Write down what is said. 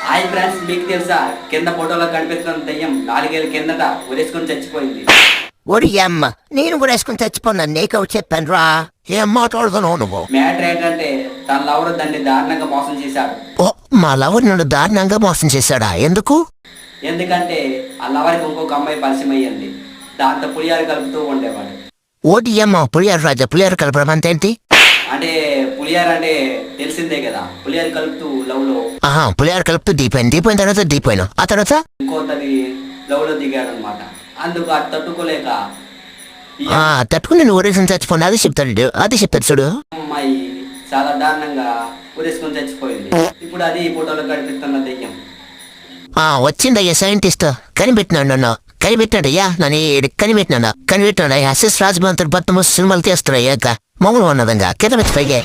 Hi friends, మీకు తెలుసా కింద ఫోటోలో కనిపిస్తున్న దెయ్యం 4 ఏళ్ల కిందట ఉరేసుకొని చచ్చిపోయింది. ఒడి అమ్మ నేను కూడా వేసుకుని చచ్చిపోన్నాను. నీకు చెప్పాను రా. ఏం మాట్లాడుతున్నావు నువ్వు? మ్యాటర్ ఏంటంటే తన లవర్ దాన్ని దారుణంగా మోసం చేశాడు. ఓ, మా లవర్ నన్ను దారుణంగా మోసం చేశాడా? ఎందుకు? ఎందుకంటే ఆ లవర్కి ఇంకొక అమ్మాయి పరిచయం అయ్యింది. దాంతో పులిహార కలుపుతూ ఉండేవాడు. ఓడి అమ్మ పులిహార రాజా, పులిహార కలపడం అంటే ఏంటి? అంటే పులిహార అంటే తెలిసిందే కదా, పులిహార కలుపుతూ లవ్ లో ఆహా, పులిహార కలుపుతూ దిగిపోయిన తర్వాత ఆ తర్వాత ఇంకోతది లవ్ లో దిగాడు అనమాట. అందుకు అది తట్టుకోలేక ఈ తట్టుకుని నేను ఊరేసుకుని చచ్చిపోయినా అది చెప్తాడు చూడు. అమ్మాయి చాలా దారుణంగా ఉరేసుకొని చచ్చిపోయింది. ఇప్పుడు అది ఈ ఫోటోలో కనిపిస్తున్న దెయ్యం. వచ్చిందయ్యా సైంటిస్ట్. కనిపెట్టినాడయ్యా నన్ను కనిపెట్టినాడు. అసిస్ రాజమంత్రి బతుము సినిమాలు తీస్తున్నాయ్యాక మామూలు ఉన్నదంగా కింద పైగా